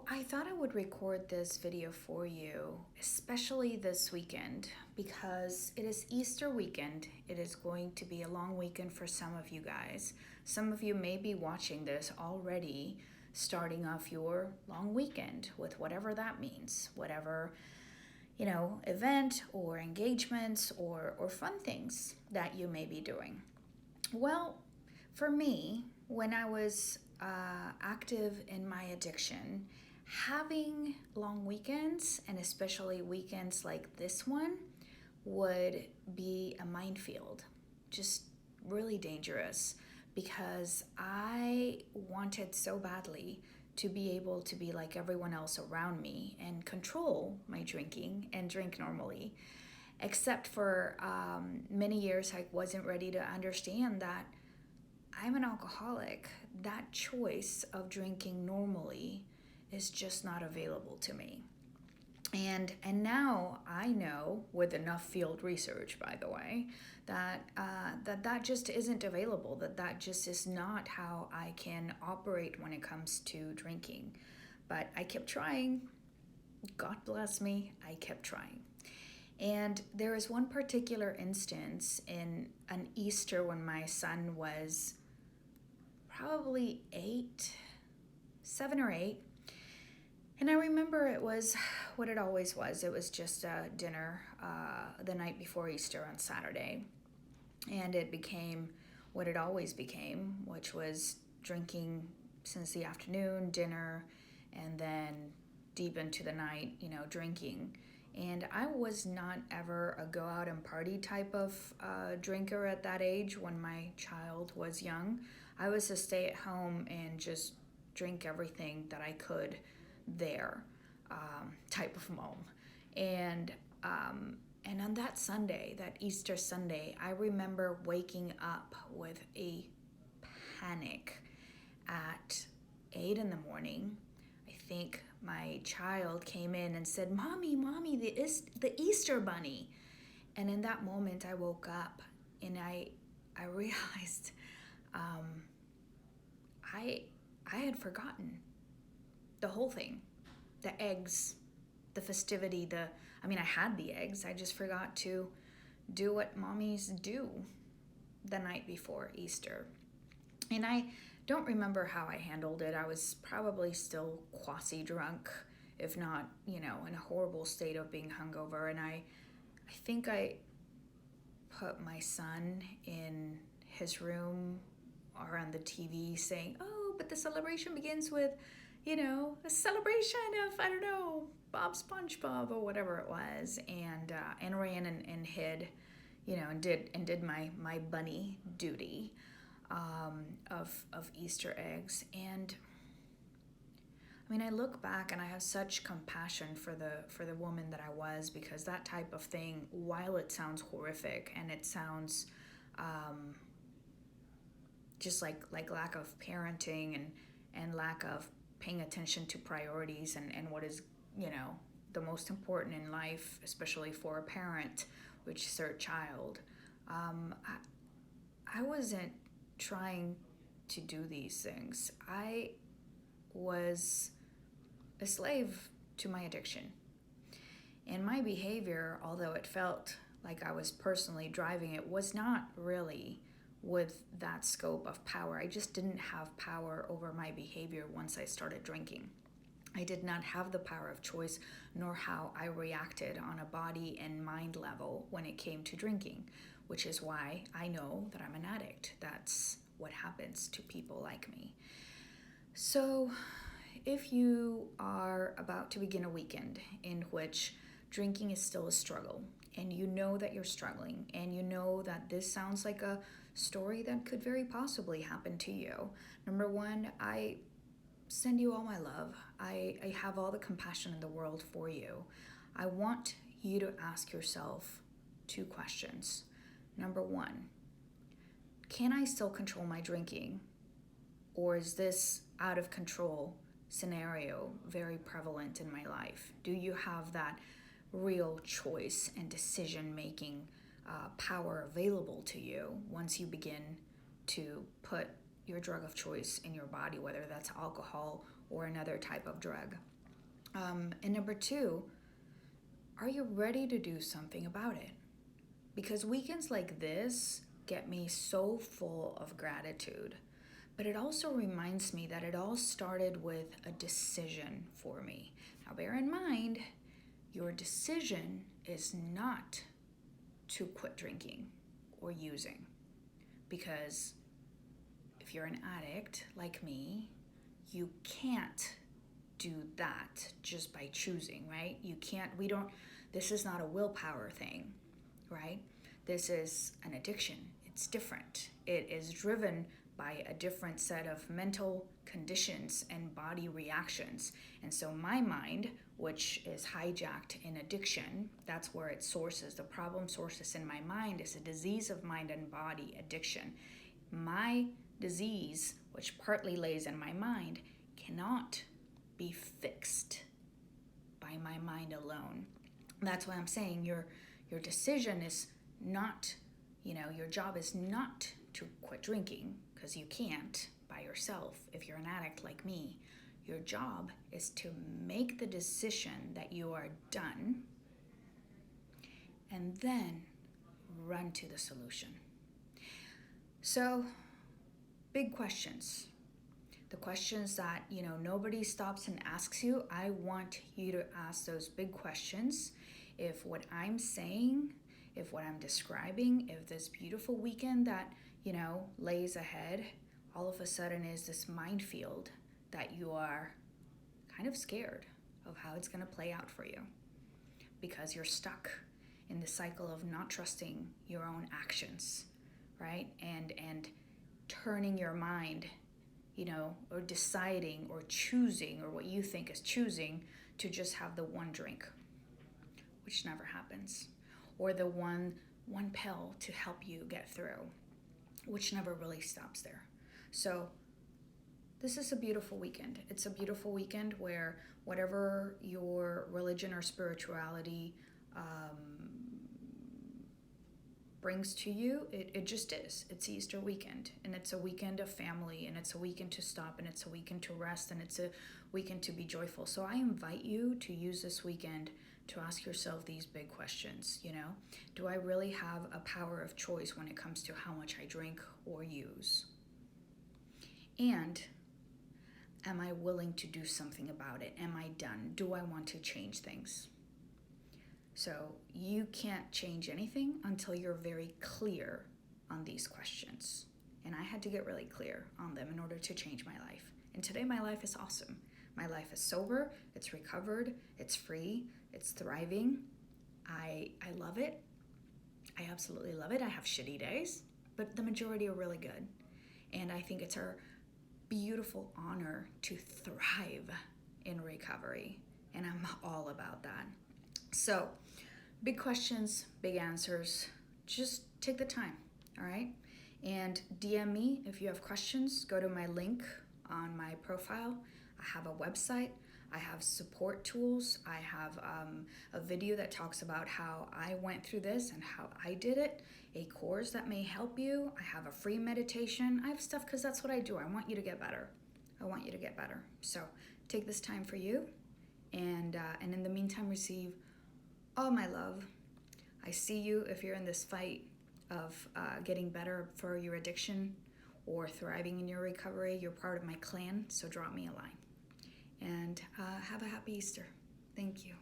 So I thought I would record this video for you, especially this weekend, because it is Easter weekend. It is going to be a long weekend for some of you guys. Some of you may be watching this already, starting off your long weekend with whatever that means, whatever, event or engagements or fun things that you may be doing. Well, for me, when I was active in my addiction, having long weekends, and especially weekends like this one, would be a minefield. Just really dangerous because I wanted so badly to be able to be like everyone else around me and control my drinking and drink normally. Except for many years, I wasn't ready to understand that I'm an alcoholic. That choice of drinking normally is just not available to me. And now I know, with enough field research, by the way, that that just isn't available. That just is not how I can operate when it comes to drinking. But I kept trying. God bless me, I kept trying. And there was one particular instance in an Easter when my son was probably 7 or 8. And I remember it was what it always was. It was just a dinner the night before Easter on Saturday. And it became what it always became, which was drinking since the afternoon, dinner, and then deep into the night, drinking. And I was not ever a go out and party type of drinker at that age when my child was young. I was a stay at home and just drink everything that I could there type of mom. And on that Sunday, that Easter Sunday, I remember waking up with a panic at 8 in the morning. I think my child came in and said, Mommy, the Easter bunny. And in that moment, I woke up and I realized I had forgotten the whole thing, the eggs, the festivity, I had the eggs. I just forgot to do what mommies do the night before Easter. And I don't remember how I handled it. I was probably still quasi-drunk, if not, in a horrible state of being hungover. And I think I put my son in his room or on the TV saying, oh, but the celebration begins with, a celebration of, I don't know, Bob SpongeBob or whatever it was. And ran and hid, and did my bunny duty of Easter eggs. And I look back and I have such compassion for the woman that I was, because that type of thing, while it sounds horrific and it sounds just like lack of parenting and lack of paying attention to priorities and what is, the most important in life, especially for a parent, which is their child. I wasn't trying to do these things. I was a slave to my addiction. And my behavior, although it felt like I was personally driving it, was not really with that scope of power. I just didn't have power over my behavior once I started drinking. I did not have the power of choice, nor how I reacted on a body and mind level when it came to drinking, which is why I know that I'm an addict. That's what happens to people like me. So if you are about to begin a weekend in which drinking is still a struggle, and you know that you're struggling, and you know that this sounds like a story that could very possibly happen to you, number one, I send you all my love. I have all the compassion in the world for you. I want you to ask yourself 2 questions. Number one, can I still control my drinking? Or is this out of control scenario very prevalent in my life? Do you have that real choice and decision-making power available to you once you begin to put your drug of choice in your body, whether that's alcohol or another type of drug? And number two, are you ready to do something about it? Because weekends like this get me so full of gratitude. But it also reminds me that it all started with a decision for me. Now, bear in mind, your decision is not to quit drinking or using. Because if you're an addict like me, you can't do that just by choosing, right? This is not a willpower thing, right? This is an addiction. It's different. It is driven by a different set of mental conditions and body reactions. And so my mind, which is hijacked in addiction, that's where it sources. The problem sources in my mind is a disease of mind and body addiction. My disease, which partly lays in my mind, cannot be fixed by my mind alone. That's why I'm saying your decision is not, your job is not to quit drinking, because you can't by yourself if you're an addict like me. Your job is to make the decision that you are done and then run to the solution. So, big questions. The questions that, nobody stops and asks you. I want you to ask those big questions. If what I'm saying, if what I'm describing, if this beautiful weekend that, lays ahead, all of a sudden is this minefield that you are kind of scared of how it's going to play out for you because you're stuck in the cycle of not trusting your own actions, right? And turning your mind, or deciding or choosing, or what you think is choosing, to just have the one drink, which never happens, or the one pill to help you get through, which never really stops there. So this is a beautiful weekend. It's a beautiful weekend where whatever your religion or spirituality brings to you, it just is. It's Easter weekend, and it's a weekend of family, and it's a weekend to stop, and it's a weekend to rest, and it's a weekend to be joyful. So I invite you to use this weekend to ask yourself these big questions. Do I really have a power of choice when it comes to how much I drink or use? And am I willing to do something about it? Am I done? Do I want to change things? So you can't change anything until you're very clear on these questions. And I had to get really clear on them in order to change my life. And today my life is awesome. My life is sober, it's recovered, it's free, it's thriving. I love it. I absolutely love it. I have shitty days, but the majority are really good. And I think it's our beautiful honor to thrive in recovery. And I'm all about that. So, big questions, big answers. Just take the time, all right? And DM me if you have questions. Go to my link on my profile. I have a website. I have support tools. I have a video that talks about how I went through this and how I did it, a course that may help you. I have a free meditation. I have stuff because that's what I do. I want you to get better. I want you to get better. So take this time for you. And in the meantime, receive all my love. I see you if you're in this fight of getting better for your addiction or thriving in your recovery. You're part of my clan, so drop me a line. And have a happy Easter. Thank you.